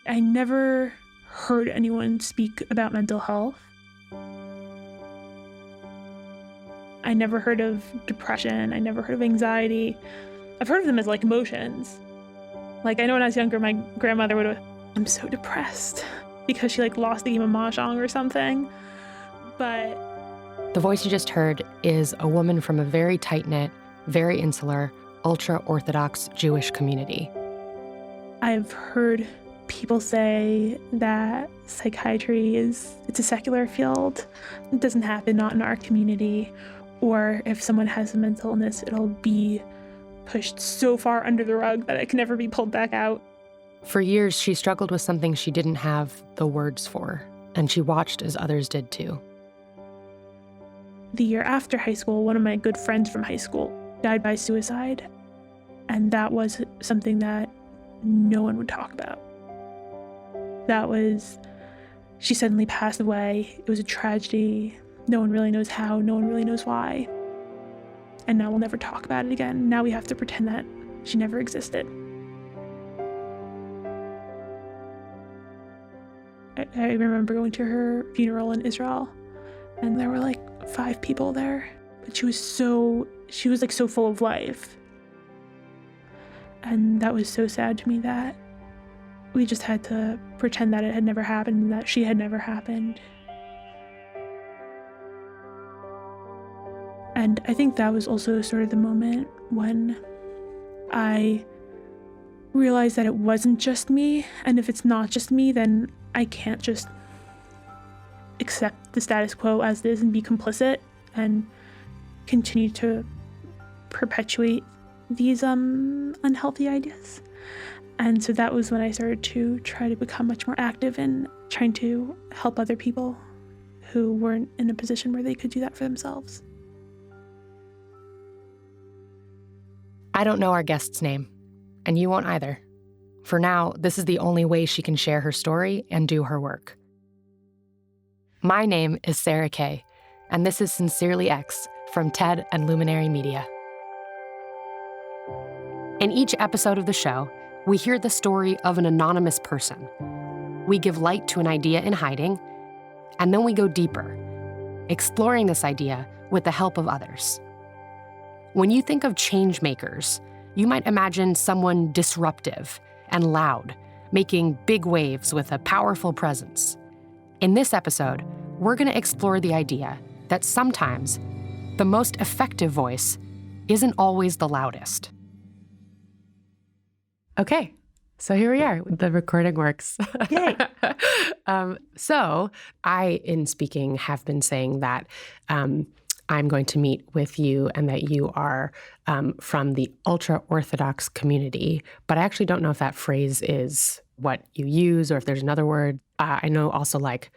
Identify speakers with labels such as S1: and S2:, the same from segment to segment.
S1: I never heard anyone speak about mental health. I never heard of depression. I never heard of anxiety. I've heard of them as like emotions. Like I know when I was younger, my grandmother would have, I'm so depressed because she like lost the game of Mahjong or something. But
S2: the voice you just heard is a woman from a very tight-knit, very insular, Ultra Orthodox Jewish community.
S1: I've heard people say that psychiatry it's a secular field. It doesn't happen, not in our community. Or if someone has a mental illness, it'll be pushed so far under the rug that it can never be pulled back out.
S2: For years, she struggled with something she didn't have the words for, and she watched as others did too.
S1: The year after high school, one of my good friends from high school died by suicide. And that was something that no one would talk about. She suddenly passed away. It was a tragedy. No one really knows how, no one really knows why. And now we'll never talk about it again. Now we have to pretend that she never existed. I remember going to her funeral in Israel, and there were like 5 people there, but she was so full of life. And that was so sad to me that we just had to pretend that it had never happened and that she had never happened. And I think that was also sort of the moment when I realized that it wasn't just me, and if it's not just me, then I can't just accept the status quo as it is and be complicit and continue to perpetuate these unhealthy ideas. And so that was when I started to try to become much more active in trying to help other people who weren't in a position where they could do that for themselves.
S2: I don't know our guest's name, and you won't either. For now, this is the only way she can share her story and do her work. My name is Sarah Kay, and this is Sincerely X from TED and Luminary Media. In each episode of the show, we hear the story of an anonymous person. We give light to an idea in hiding, and then we go deeper, exploring this idea with the help of others. When you think of change makers, you might imagine someone disruptive and loud, making big waves with a powerful presence. In this episode, we're going to explore the idea that sometimes the most effective voice isn't always the loudest. Okay, so here we are. The recording works.
S1: Yay.
S2: So I, in speaking, have been saying that I'm going to meet with you and that you are from the Ultra Orthodox community, but I actually don't know if that phrase is what you use or if there's another word. I know also like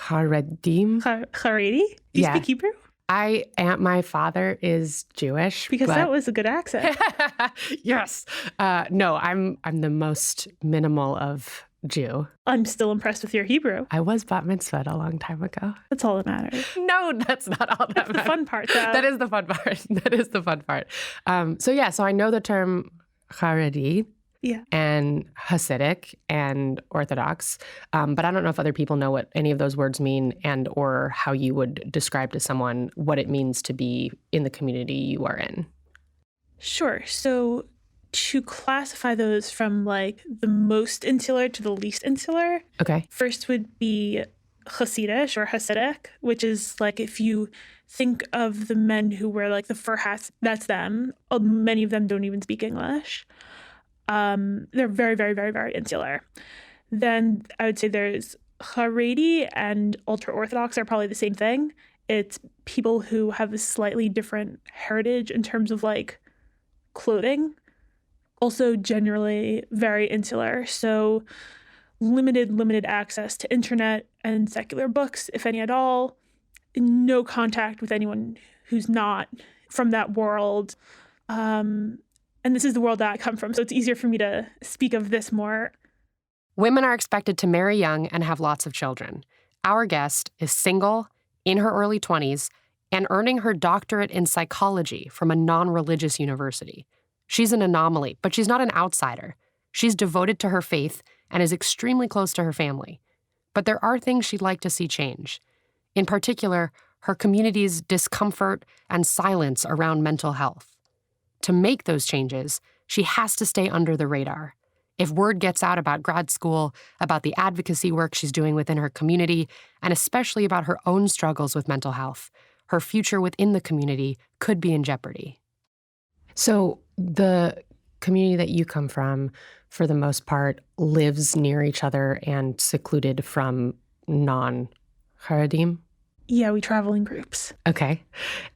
S2: Haredim.
S1: Haredi? Do you speak Hebrew?
S2: My father is Jewish.
S1: Because that was a good accent.
S2: Yes. No, I'm the most minimal of Jew.
S1: I'm still impressed with your Hebrew.
S2: I was bat mitzvahed a long time ago.
S1: That's all that matters.
S2: No, that's not all that matters.
S1: That's the fun part, though.
S2: That is the fun part. That is the fun part. So I know the term Haredi.
S1: Yeah.
S2: And Hasidic and Orthodox, but I don't know if other people know what any of those words mean and or how you would describe to someone what it means to be in the community you are in.
S1: Sure. So to classify those from like the most insular to the least insular,
S2: okay.
S1: First would be Hasidic or Hasidic, which is like if you think of the men who wear like the fur hats, that's them. Many of them don't even speak English. They're very, very, very, very insular. Then I would say there's Haredi and Ultra Orthodox are probably the same thing. It's people who have a slightly different heritage in terms of like clothing. Also generally very insular. So limited access to internet and secular books, if any at all. No contact with anyone who's not from that world. And this is the world that I come from, so it's easier for me to speak of this more.
S2: Women are expected to marry young and have lots of children. Our guest is single, in her early 20s, and earning her doctorate in psychology from a non-religious university. She's an anomaly, but she's not an outsider. She's devoted to her faith and is extremely close to her family. But there are things she'd like to see change. In particular, her community's discomfort and silence around mental health. To make those changes, she has to stay under the radar. If word gets out about grad school, about the advocacy work she's doing within her community, and especially about her own struggles with mental health, her future within the community could be in jeopardy. So the community that you come from, for the most part, lives near each other and secluded from non-Haredim?
S1: Yeah, we travel in groups.
S2: Okay.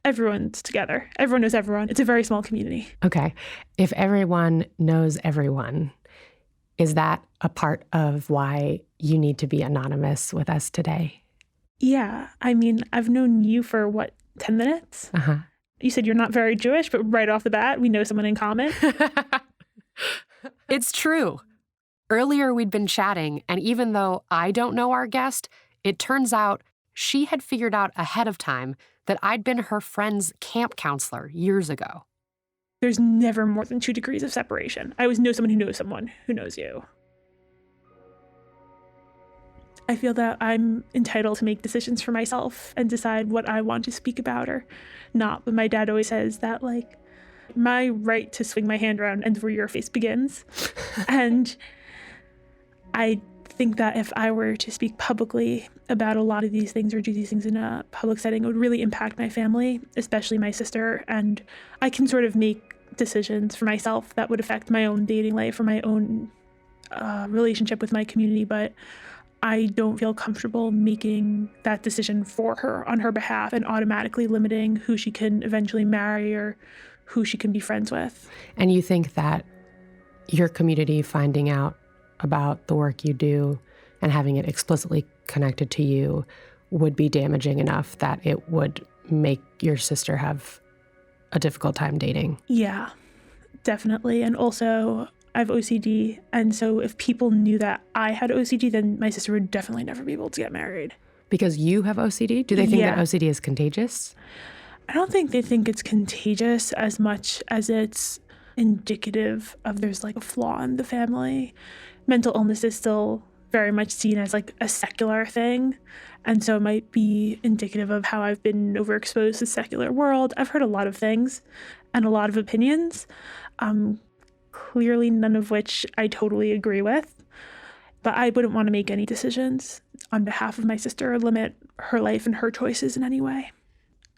S1: Everyone's together. Everyone knows everyone. It's a very small community.
S2: Okay. If everyone knows everyone, is that a part of why you need to be anonymous with us today?
S1: Yeah. I mean, I've known you for, 10 minutes?
S2: Uh-huh.
S1: You said you're not very Jewish, but right off the bat, we know someone in common.
S2: It's true. Earlier, we'd been chatting, and even though I don't know our guest, it turns out she had figured out ahead of time that I'd been her friend's camp counselor years ago.
S1: There's never more than 2 degrees of separation. I always know someone who knows you. I feel that I'm entitled to make decisions for myself and decide what I want to speak about or not. But my dad always says that, my right to swing my hand around ends where your face begins. And I think that if I were to speak publicly about a lot of these things or do these things in a public setting, it would really impact my family, especially my sister. And I can sort of make decisions for myself that would affect my own dating life or my own relationship with my community, but I don't feel comfortable making that decision for her on her behalf and automatically limiting who she can eventually marry or who she can be friends with.
S2: And you think that your community finding out about the work you do and having it explicitly connected to you would be damaging enough that it would make your sister have a difficult time dating?
S1: Yeah, definitely. And also, I have OCD, and so if people knew that I had OCD, then my sister would definitely never be able to get married.
S2: Because you have OCD? Do they think that OCD is contagious?
S1: I don't think they think it's contagious as much as it's indicative of there's a flaw in the family. Mental illness is still very much seen as a secular thing, and so it might be indicative of how I've been overexposed to the secular world. I've heard a lot of things and a lot of opinions. Clearly none of which I totally agree with, but I wouldn't want to make any decisions on behalf of my sister or limit her life and her choices in any way.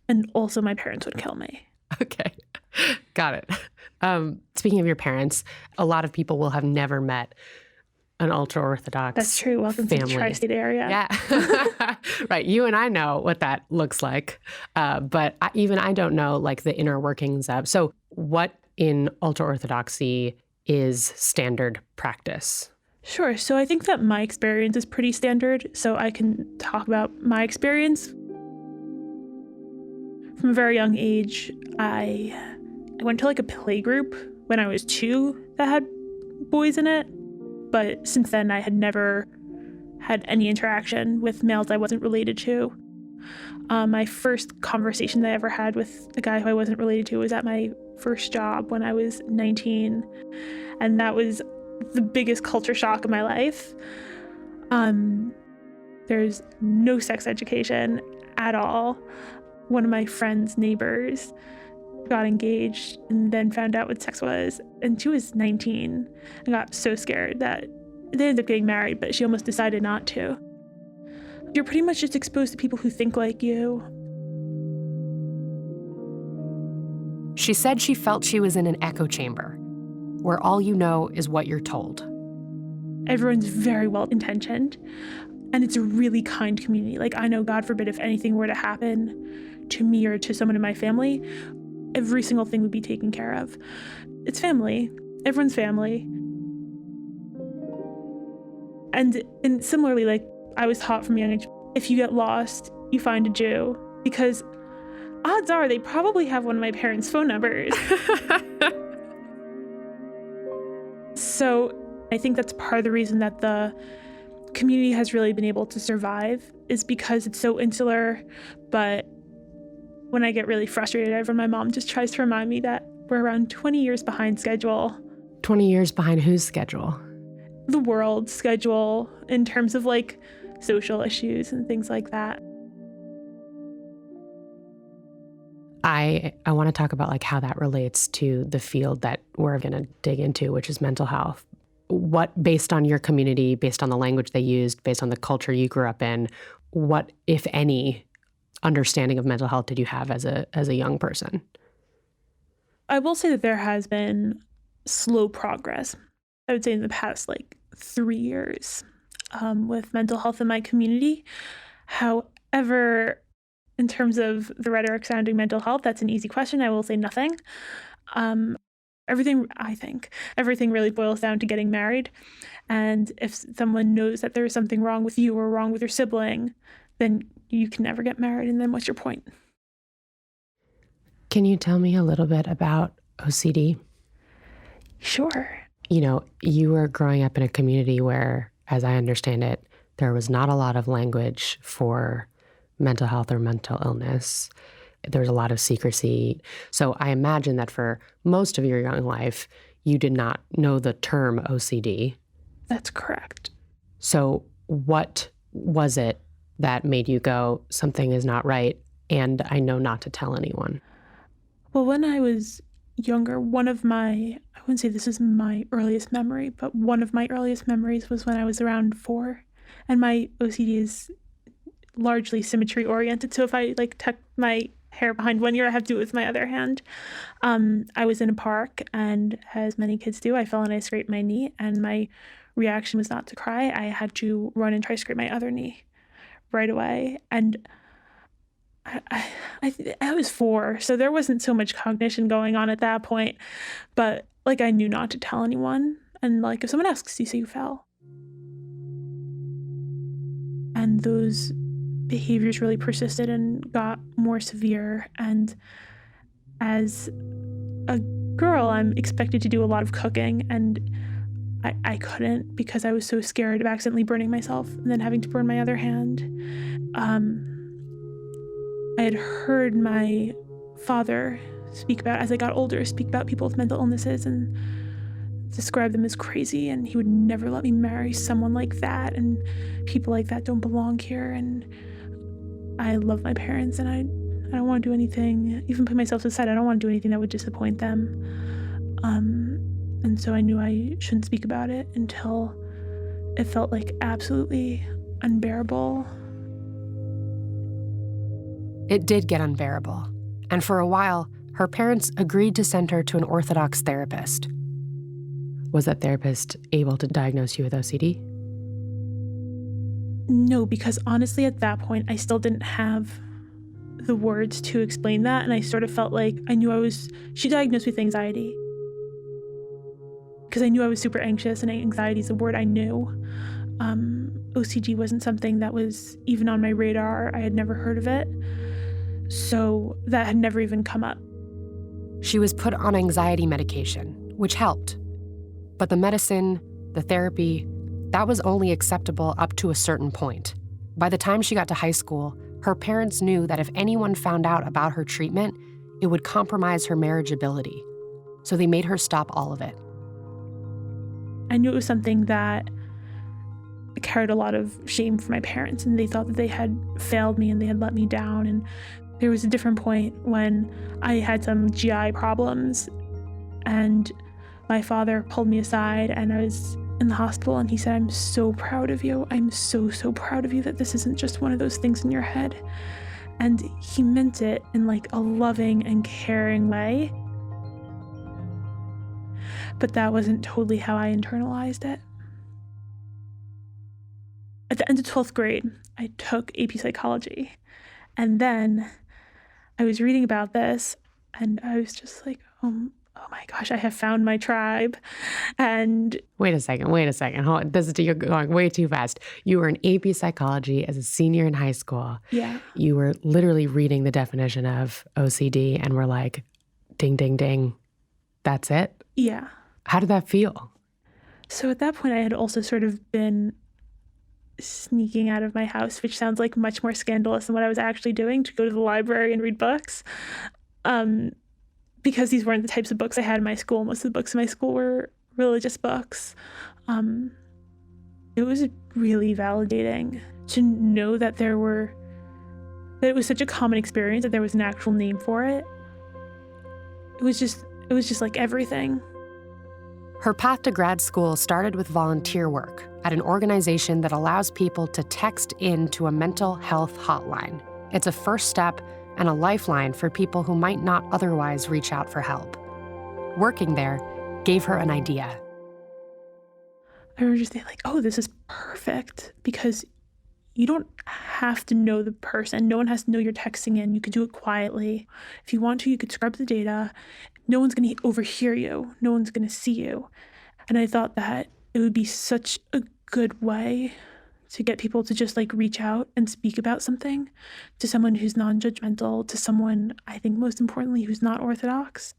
S1: And also my parents would kill me.
S2: Okay, got it. Speaking of your parents, a lot of people will have never met an Ultra Orthodox
S1: That's true. Welcome
S2: family.
S1: To the tri-state area.
S2: Yeah. Right. You and I know what that looks like, but I don't know the inner workings of. So what in Ultra Orthodoxy is standard practice?
S1: Sure. So I think that my experience is pretty standard. So I can talk about my experience. From a very young age, I went to a play group when I was 2 that had boys in it. But since then, I had never had any interaction with males I wasn't related to. My first conversation that I ever had with a guy who I wasn't related to was at my first job when I was 19. And that was the biggest culture shock of my life. There's no sex education at all. One of my friend's neighbors got engaged and then found out what sex was. And she was 19 and got so scared that they ended up getting married, but she almost decided not to. You're pretty much just exposed to people who think like you.
S2: She said she felt she was in an echo chamber, where all you know is what you're told.
S1: Everyone's very well-intentioned, and it's a really kind community. I know, God forbid, if anything were to happen to me or to someone in my family, every single thing would be taken care of. It's family. Everyone's family. And similarly, I was taught from young age, if you get lost, you find a Jew, because odds are they probably have one of my parents' phone numbers. So I think that's part of the reason that the community has really been able to survive, is because it's so insular. But when I get really frustrated, my mom just tries to remind me that we're around 20 years behind schedule.
S2: 20 years behind whose schedule?
S1: The world's schedule in terms of like social issues and things like that.
S2: I want to talk about like how that relates to the field that we're going to dig into, which is mental health. What, based on your community, based on the language they used, based on the culture you grew up in, what, if any, understanding of mental health did you have as a young person?
S1: I will say that there has been slow progress, I would say in the past like 3 years with mental health in my community. However, in terms of the rhetoric surrounding mental health, that's an easy question. I will say nothing. Everything really boils down to getting married. And if someone knows that there is something wrong with you or wrong with your sibling, then you can never get married. And then what's your point?
S2: Can you tell me a little bit about OCD?
S1: Sure.
S2: You know, you were growing up in a community where, as I understand it, there was not a lot of language for mental health or mental illness. There was a lot of secrecy. So I imagine that for most of your young life, you did not know the term OCD.
S1: That's correct.
S2: So what was it that made you go, something is not right, and I know not to tell anyone?
S1: Well, when I was younger, I wouldn't say this is my earliest memory, but one of my earliest memories was when I was around 4. And my OCD is largely symmetry oriented. So if I like tuck my hair behind one ear, I have to do it with my other hand. I was in a park, and as many kids do, I fell and I scraped my knee, and my reaction was not to cry. I had to run and try to scrape my other knee right away. And I was 4, so there wasn't so much cognition going on at that point, but like I knew not to tell anyone. And like if someone asks, you say you fell. And those behaviors really persisted and got more severe. And as a girl, I'm expected to do a lot of cooking, and I couldn't because I was so scared of accidentally burning myself and then having to burn my other hand. I had heard my father as I got older, speak about people with mental illnesses and describe them as crazy, and he would never let me marry someone like that, and people like that don't belong here. And I love my parents, and I don't want to do anything, even put myself aside, I don't want to do anything that would disappoint them. And so I knew I shouldn't speak about it until it felt like absolutely unbearable.
S2: It did get unbearable, and for a while, her parents agreed to send her to an Orthodox therapist. Was that therapist able to diagnose you with OCD?
S1: No, because honestly, at that point, I still didn't have the words to explain that, and I sort of felt like she diagnosed me with anxiety. Because I knew I was super anxious, and anxiety is a word I knew. OCD wasn't something that was even on my radar. I had never heard of it. So that had never even come up.
S2: She was put on anxiety medication, which helped. But the medicine, the therapy, that was only acceptable up to a certain point. By the time she got to high school, her parents knew that if anyone found out about her treatment, it would compromise her marriageability. So they made her stop all of it.
S1: I knew it was something that carried a lot of shame for my parents, and they thought that they had failed me and they had let me down. And there was a different point when I had some GI problems, and my father pulled me aside, and I was in the hospital, and he said, "I'm so proud of you. I'm so, so proud of you that this isn't just one of those things in your head." And he meant it in like a loving and caring way. But that wasn't totally how I internalized it. At the end of 12th grade, I took AP Psychology. And then I was reading about this, and I was just like, oh my gosh, I have found my tribe. And
S2: Wait a second. Hold on. You're going way too fast. You were in AP Psychology as a senior in high school.
S1: Yeah.
S2: You were literally reading the definition of OCD and were like, ding, ding, ding. That's it?
S1: Yeah.
S2: How did that feel?
S1: So at that point, I had also sort of been sneaking out of my house, which sounds like much more scandalous than what I was actually doing, to go to the library and read books. Because these weren't the types of books I had in my school. Most of the books in my school were religious books. It was really validating to know that it was such a common experience, that there was an actual name for it. It was just like everything.
S2: Her path to grad school started with volunteer work at an organization that allows people to text into a mental health hotline. It's a first step and a lifeline for people who might not otherwise reach out for help. Working there gave her an idea.
S1: I remember just thinking, like, oh, this is perfect, because you don't have to know the person. No one has to know you're texting in. You could do it quietly. If you want to, you could scrub the data. No one's going to overhear you. No one's going to see you. And I thought that it would be such a good way to get people to just like reach out and speak about something to someone who's non-judgmental, to someone, I think most importantly, who's not Orthodox,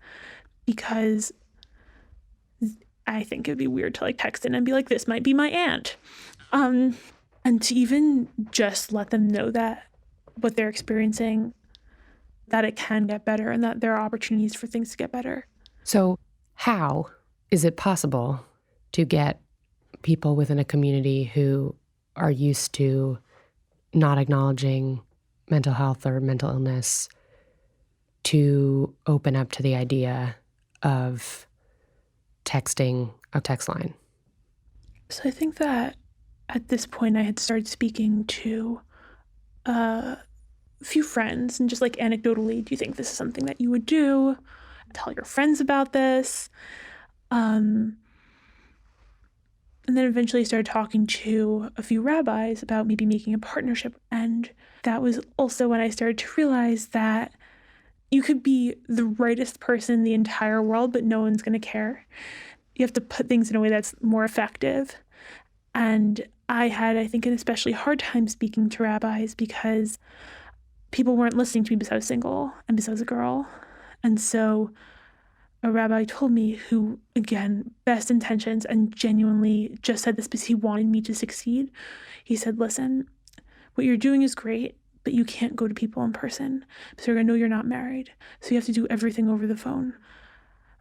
S1: because I think it'd be weird to like text in and be like, this might be my aunt. And to even just let them know that what they're experiencing, that it can get better and that there are opportunities for things to get better.
S2: So how is it possible to get people within a community who are used to not acknowledging mental health or mental illness to open up to the idea of texting a text line?
S1: So I think that at this point I had started speaking to a few friends and just like anecdotally, do you think this is something that you would do? Tell your friends about this. And then eventually started talking to a few rabbis about maybe making a partnership. And that was also when I started to realize that you could be the rightest person in the entire world, but no one's going to care. You have to put things in a way that's more effective. And I had, I think, an especially hard time speaking to rabbis because people weren't listening to me because I was single and because I was a girl. And so a rabbi told me, who, again, best intentions and genuinely just said this because he wanted me to succeed. He said, listen, what you're doing is great, but you can't go to people in person. So they're going to know you're not married. So you have to do everything over the phone.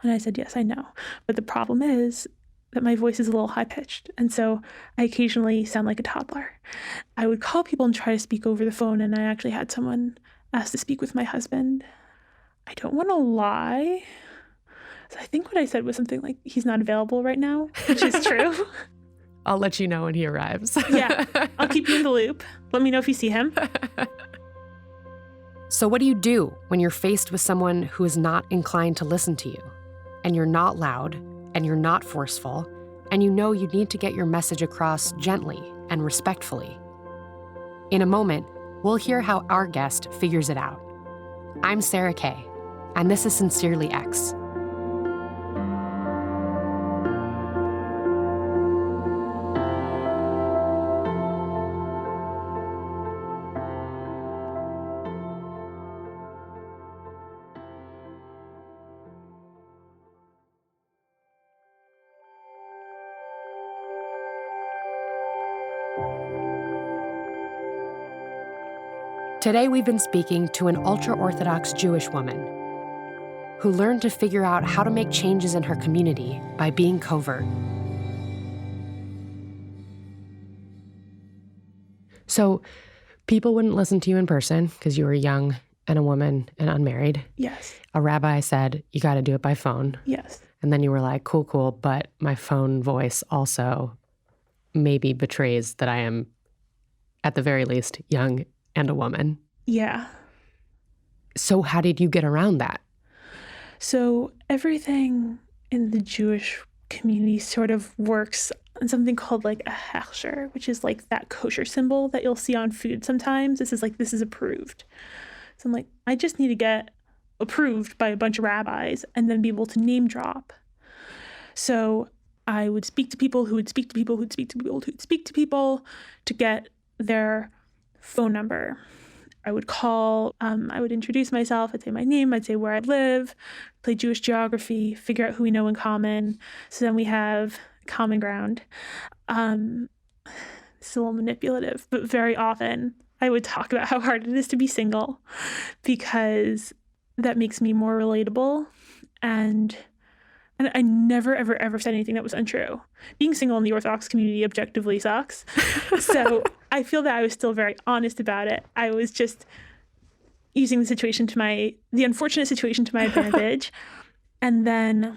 S1: And I said, yes, I know. But the problem is that my voice is a little high-pitched. And so I occasionally sound like a toddler. I would call people and try to speak over the phone. And I actually had someone ask to speak with my husband. I don't want to lie. So I think what I said was something like, he's not available right now, which is true.
S2: I'll let you know when he arrives.
S1: Yeah, I'll keep you in the loop. Let me know if you see him.
S2: So what do you do when you're faced with someone who is not inclined to listen to you, and you're not loud, and you're not forceful, and you know you need to get your message across gently and respectfully? In a moment, we'll hear how our guest figures it out. I'm Sarah Kay, and this is Sincerely X. Today, we've been speaking to an Ultra Orthodox Jewish woman who learned to figure out how to make changes in her community by being covert. So, people wouldn't listen to you in person because you were young and a woman and unmarried.
S1: Yes.
S2: A rabbi said, you got to do it by phone.
S1: Yes.
S2: And then you were like, cool, but my phone voice also maybe betrays that I am, at the very least, young and a woman.
S1: Yeah.
S2: So how did you get around that?
S1: So everything in the Jewish community sort of works on something called like a hechsher, which is like that kosher symbol that you'll see on food sometimes. This is approved. So I'm like, I just need to get approved by a bunch of rabbis and then be able to name drop. So I would speak to people who would speak to people who'd speak to people who'd speak to people to get their phone number. I would call, I would introduce myself, I'd say my name, I'd say where I live, play Jewish geography, figure out who we know in common. So then we have common ground. It's a little manipulative, but very often I would talk about how hard it is to be single because that makes me more relatable. And And I never, ever, ever said anything that was untrue. Being single in the Orthodox community objectively sucks. So I feel that I was still very honest about it. I was just using the unfortunate situation to my advantage. And then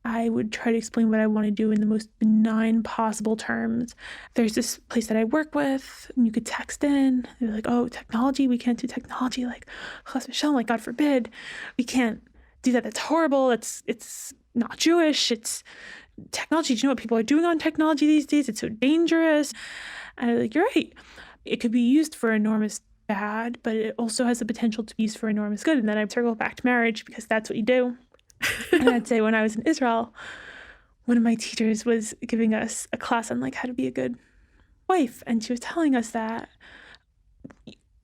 S1: I would try to explain what I want to do in the most benign possible terms. There's this place that I work with, and you could text in. They're like, oh, technology, we can't do technology. Like, Chas v'shalom, like, God forbid, we can't do that. That's horrible. It's not Jewish. It's technology. Do you know what people are doing on technology these days? It's so dangerous. And I'm like, you're right. It could be used for enormous bad, but it also has the potential to be used for enormous good. And then I'd circle back to marriage because that's what you do. And I'd say when I was in Israel, one of my teachers was giving us a class on like how to be a good wife. And she was telling us that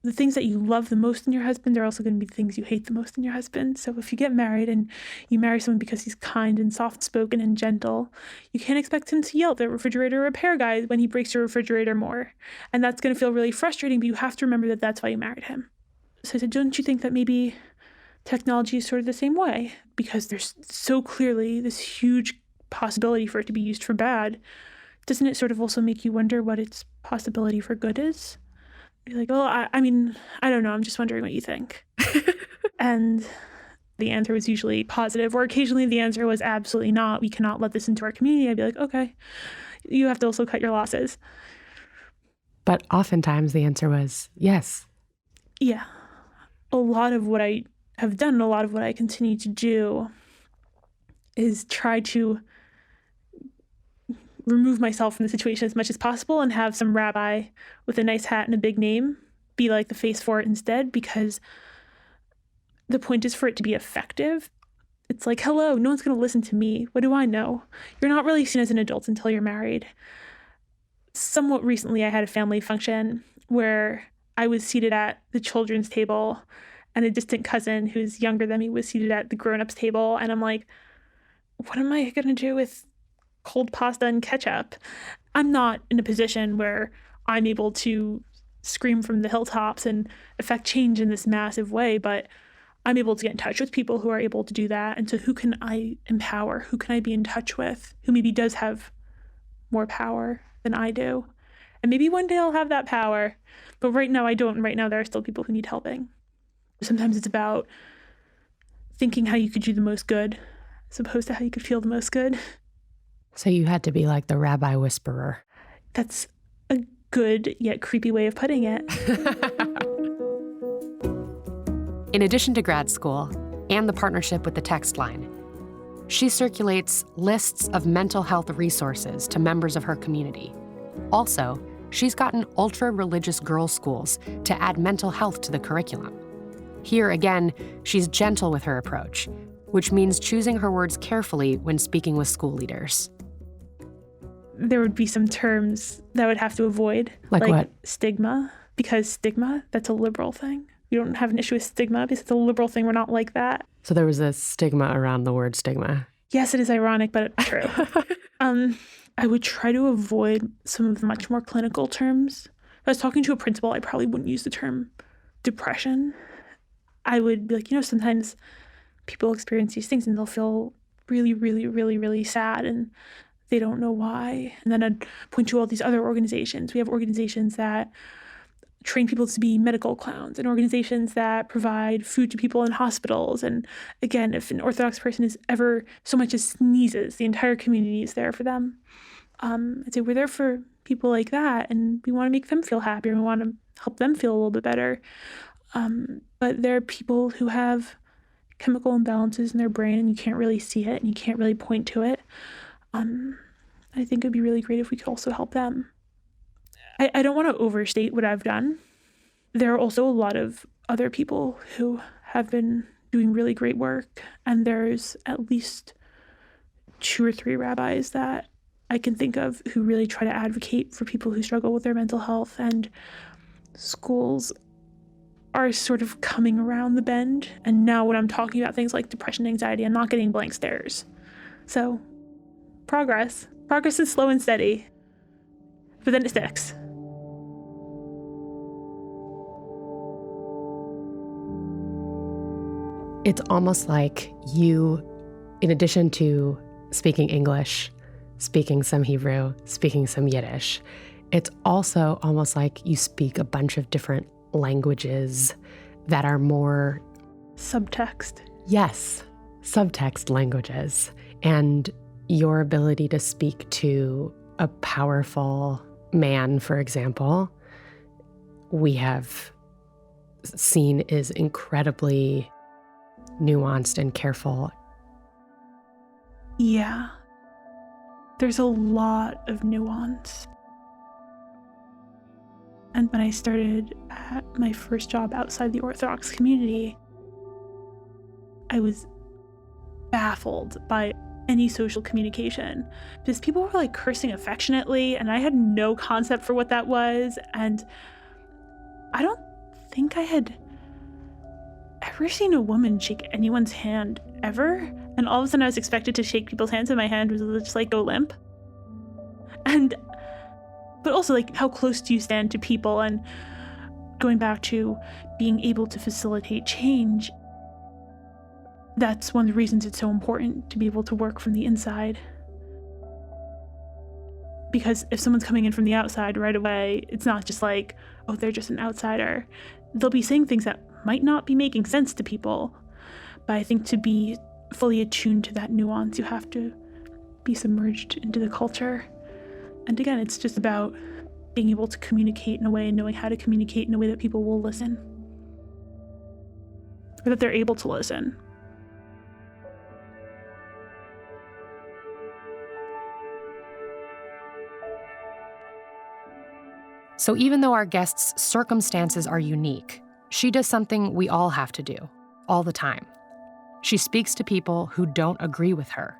S1: the things that you love the most in your husband are also going to be the things you hate the most in your husband. So if you get married and you marry someone because he's kind and soft-spoken and gentle, you can't expect him to yell at the refrigerator repair guy when he breaks your refrigerator more. And that's going to feel really frustrating, but you have to remember that that's why you married him. So I said, don't you think that maybe technology is sort of the same way? Because there's so clearly this huge possibility for it to be used for bad. Doesn't it sort of also make you wonder what its possibility for good is? You're like, oh, I mean, I don't know. I'm just wondering what you think. And the answer was usually positive, or occasionally the answer was absolutely not. We cannot let this into our community. I'd be like, okay, you have to also cut your losses.
S2: But oftentimes the answer was yes.
S1: Yeah. A lot of what I have done, a lot of what I continue to do is try to remove myself from the situation as much as possible and have some rabbi with a nice hat and a big name be like the face for it instead, because the point is for it to be effective. It's like, hello, no one's going to listen to me. What do I know? You're not really seen as an adult until you're married. Somewhat recently, I had a family function where I was seated at the children's table and a distant cousin who's younger than me was seated at the grown-ups table. And I'm like, what am I going to do with cold pasta and ketchup? I'm not in a position where I'm able to scream from the hilltops and affect change in this massive way, but I'm able to get in touch with people who are able to do that. And so who can I empower? Who can I be in touch with who maybe does have more power than I do? And maybe one day I'll have that power, but right now I don't. Right now there are still people who need helping. Sometimes it's about thinking how you could do the most good as opposed to how you could feel the most good.
S2: So you had to be like the rabbi whisperer.
S1: That's a good yet creepy way of putting it.
S2: In addition to grad school and the partnership with the text line, she circulates lists of mental health resources to members of her community. Also, she's gotten ultra-religious girls' schools to add mental health to the curriculum. Here again, she's gentle with her approach, which means choosing her words carefully when speaking with school leaders.
S1: There would be some terms that I would have to avoid.
S2: Like what?
S1: Stigma, because stigma, that's a liberal thing. We don't have an issue with stigma because it's a liberal thing. We're not like that.
S2: So there was a stigma around the word stigma.
S1: Yes, it is ironic, but it's true. I would try to avoid some of the much more clinical terms. If I was talking to a principal, I probably wouldn't use the term depression. I would be like, sometimes people experience these things and they'll feel really, really, really, really sad and they don't know why. And then I'd point to all these other organizations. We have organizations that train people to be medical clowns and organizations that provide food to people in hospitals. And again, if an Orthodox person is ever so much as sneezes, the entire community is there for them. I'd say we're there for people like that, and we want to make them feel happier. We want to help them feel a little bit better. But there are people who have chemical imbalances in their brain and you can't really see it and you can't really point to it. I think it'd be really great if we could also help them. I don't want to overstate what I've done. There are also a lot of other people who have been doing really great work, and there's at least 2 or 3 rabbis that I can think of who really try to advocate for people who struggle with their mental health, and schools are sort of coming around the bend. And now when I'm talking about things like depression and anxiety, I'm not getting blank stares. So progress is slow and steady, but then it sticks.
S2: It's almost like you in addition to speaking English, speaking some Hebrew, speaking some Yiddish, it's also almost like you speak a bunch of different languages that are more...
S1: Subtext.
S2: Yes, subtext languages. And your ability to speak to a powerful man, for example, we have seen is incredibly nuanced and careful.
S1: Yeah. There's a lot of nuance. And when I started at my first job outside the Orthodox community, I was baffled by any social communication because people were like cursing affectionately and I had no concept for what that was. And I don't think I had ever seen a woman shake anyone's hand ever. And all of a sudden I was expected to shake people's hands and my hand was just like go limp. But also like how close do you stand to people, and going back to being able to facilitate change. That's one of the reasons it's so important to be able to work from the inside. Because if someone's coming in from the outside right away, it's not just like, oh, they're just an outsider. They'll be saying things that might not be making sense to people. But I think to be fully attuned to that nuance, you have to be submerged into the culture. And again, it's just about being able to communicate in a way and knowing how to communicate in a way that people will listen. Or that they're able to listen.
S2: So even though our guest's circumstances are unique, she does something we all have to do, all the time. She speaks to people who don't agree with her.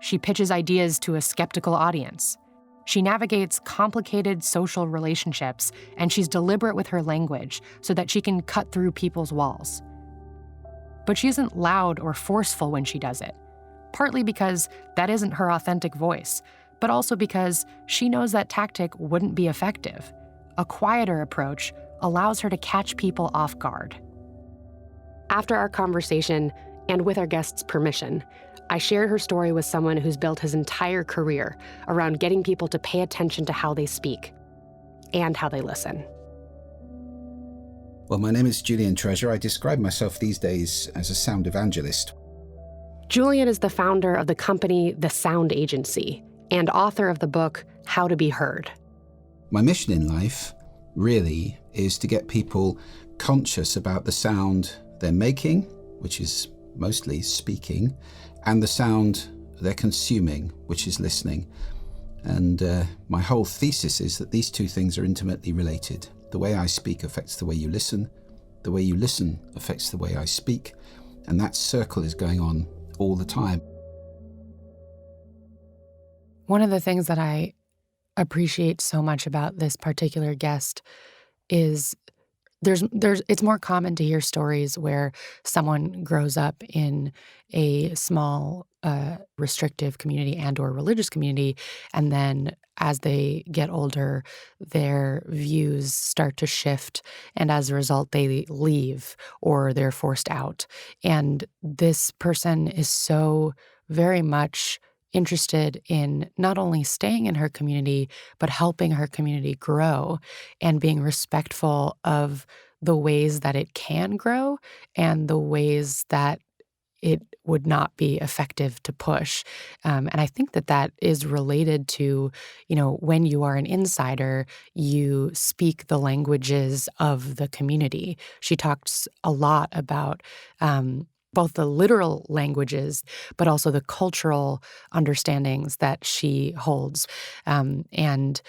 S2: She pitches ideas to a skeptical audience. She navigates complicated social relationships, and she's deliberate with her language so that she can cut through people's walls. But she isn't loud or forceful when she does it, partly because that isn't her authentic voice, but also because she knows that tactic wouldn't be effective. A quieter approach allows her to catch people off guard. After our conversation, and with our guest's permission, I shared her story with someone who's built his entire career around getting people to pay attention to how they speak and how they listen.
S3: Well, my name is Julian Treasurer. I describe myself these days as a sound evangelist.
S2: Julian is the founder of the company The Sound Agency and author of the book How to Be Heard.
S3: My mission in life really is to get people conscious about the sound they're making, which is mostly speaking, and the sound they're consuming, which is listening. And my whole thesis is that these two things are intimately related. The way I speak affects the way you listen affects the way I speak, and that circle is going on all the time.
S2: One of the things that I appreciate so much about this particular guest is it's more common to hear stories where someone grows up in a small restrictive community and or religious community, and then as they get older, their views start to shift, and as a result, they leave or they're forced out. And this person is so very much interested in not only staying in her community, but helping her community grow and being respectful of the ways that it can grow and the ways that it would not be effective to push. And I think that that is related to, when you are an insider, you speak the languages of the community. She talks a lot about both the literal languages, but also the cultural understandings that she holds. And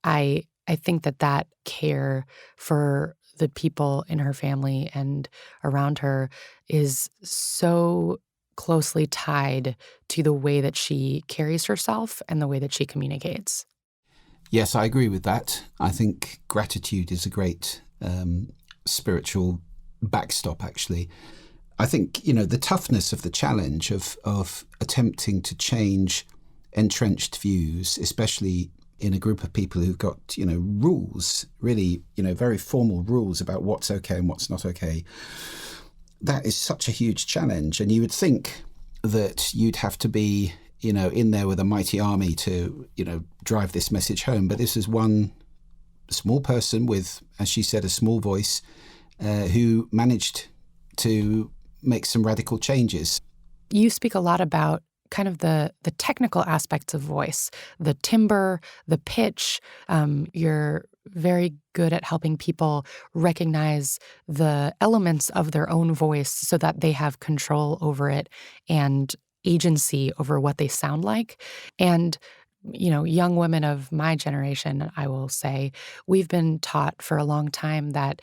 S2: I think that care for the people in her family and around her is so closely tied to the way that she carries herself and the way that she communicates.
S3: Yes, I agree with that. I think gratitude is a great spiritual backstop, actually. I think, the toughness of the challenge of attempting to change entrenched views, especially in a group of people who've got, rules, really, very formal rules about what's okay and what's not okay. That is such a huge challenge. And you would think that you'd have to be, in there with a mighty army to, drive this message home. But this is one small person with, as she said, a small voice, who managed to make some radical changes.
S2: You speak a lot about kind of the technical aspects of voice, the timbre, the pitch. You're very good at helping people recognize the elements of their own voice so that they have control over it and agency over what they sound like. And young women of my generation, I will say, we've been taught for a long time that,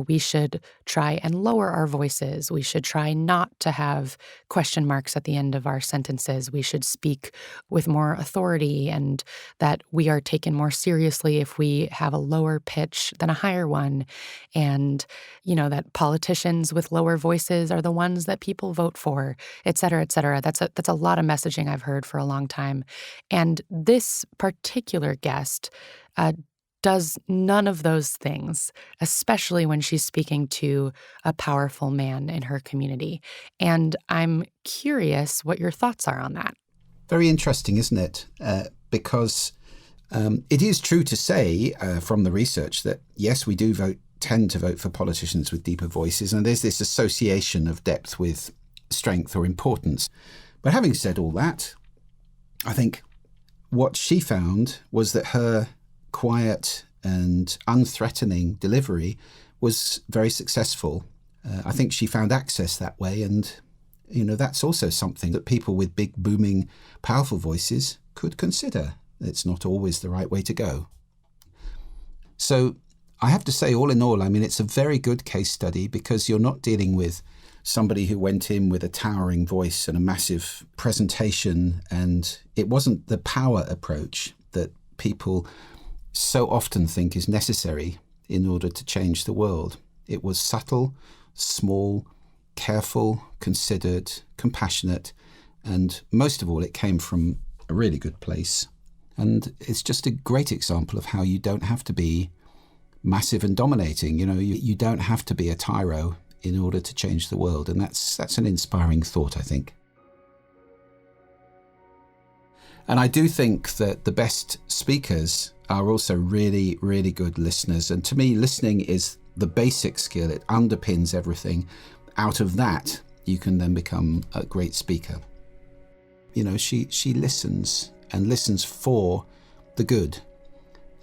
S2: we should try and lower our voices. We should try not to have question marks at the end of our sentences. We should speak with more authority, and that we are taken more seriously if we have a lower pitch than a higher one. And, that politicians with lower voices are the ones that people vote for, et cetera, et cetera. That's a lot of messaging I've heard for a long time. And this particular guest does none of those things, especially when she's speaking to a powerful man in her community. And I'm curious what your thoughts are on that.
S3: Very interesting, isn't it? Because it is true to say from the research that, yes, we do tend to vote for politicians with deeper voices, and there's this association of depth with strength or importance. But having said all that, I think what she found was that her quiet and unthreatening delivery was very successful. I think she found access that way, and that's also something that people with big, booming, powerful voices could consider. It's not always the right way to go. So I have to say, all in all, it's a very good case study, because you're not dealing with somebody who went in with a towering voice and a massive presentation, and it wasn't the power approach that people so often think is necessary in order to change the world. It was subtle, small, careful, considered, compassionate, and most of all, it came from a really good place. And it's just a great example of how you don't have to be massive and dominating. You don't have to be a tyro in order to change the world. And that's an inspiring thought, I think. And I do think that the best speakers are also really, really good listeners. And to me, listening is the basic skill. It underpins everything. Out of that, you can then become a great speaker. She listens, and listens for the good.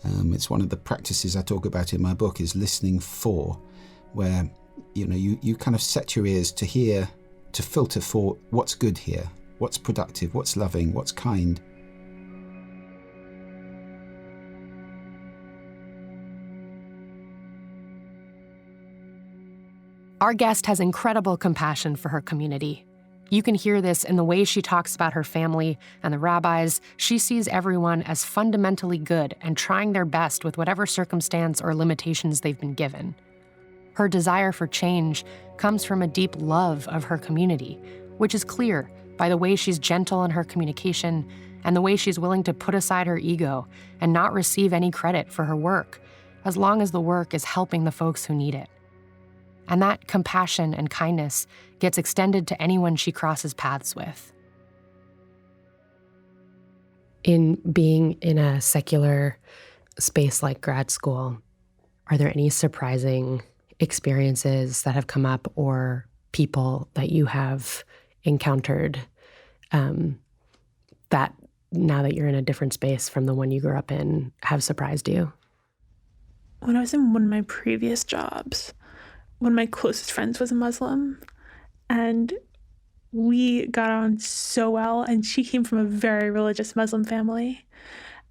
S3: It's one of the practices I talk about in my book, is listening for, where you kind of set your ears to hear, to filter for what's good here, what's productive, what's loving, what's kind.
S2: Our guest has incredible compassion for her community. You can hear this in the way she talks about her family and the rabbis. She sees everyone as fundamentally good and trying their best with whatever circumstance or limitations they've been given. Her desire for change comes from a deep love of her community, which is clear by the way she's gentle in her communication and the way she's willing to put aside her ego and not receive any credit for her work, as long as the work is helping the folks who need it. And that compassion and kindness gets extended to anyone she crosses paths with. In being in a secular space like grad school, are there any surprising experiences that have come up, or people that you have encountered that, now that you're in a different space from the one you grew up in, have surprised you?
S1: When I was in one of my previous jobs, one of my closest friends was a Muslim, and we got on so well, and she came from a very religious Muslim family,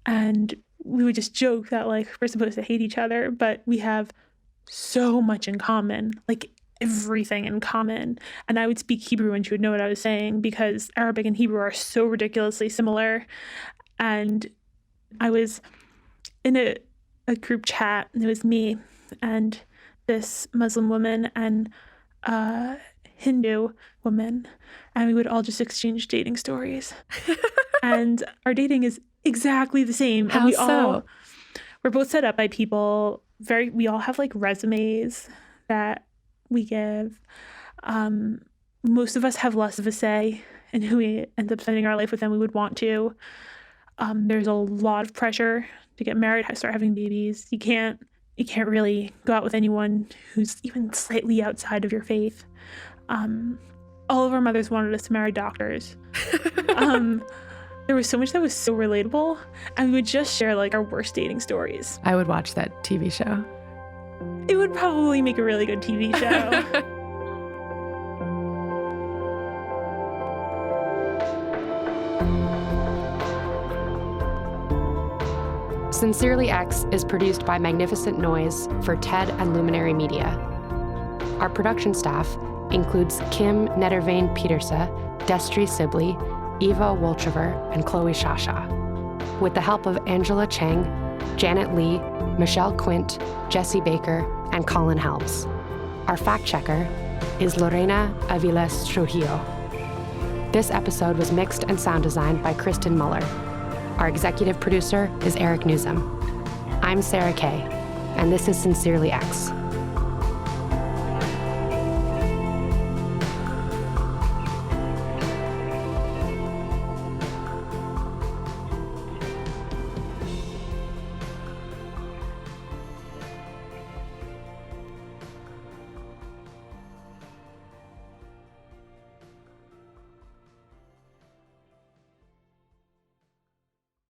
S1: and we would just joke that we're supposed to hate each other, but we have so much in common, everything in common. And I would speak Hebrew and she would know what I was saying, because Arabic and Hebrew are so ridiculously similar. And I was in a group chat, and it was me and this Muslim woman and a Hindu woman, and we would all just exchange dating stories. And our dating is exactly the same.
S2: How
S1: and
S2: so?
S1: We're both set up by people. We all have resumes that we give. Most of us have less of a say and who we end up spending our life with, and we would want to. There's a lot of pressure to get married, start having babies. You can't really go out with anyone who's even slightly outside of your faith. All of our mothers wanted us to marry doctors. There was so much that was so relatable, and we would just share like our worst dating stories.
S2: I would watch that TV show.
S1: It would probably make a really good TV show.
S2: Sincerely X is produced by Magnificent Noise for TED and Luminary Media. Our production staff includes Kim Nederveen-Peterse, Destry Sibley, Eva Wolchover, and Chloe Shasha, with the help of Angela Cheng, Janet Lee, Michelle Quint, Jesse Baker, and Colin Helms. Our fact checker is Lorena Aviles Trujillo. This episode was mixed and sound designed by Kristen Muller. Our executive producer is Eric Newsom. I'm Sarah Kay, and this is Sincerely X.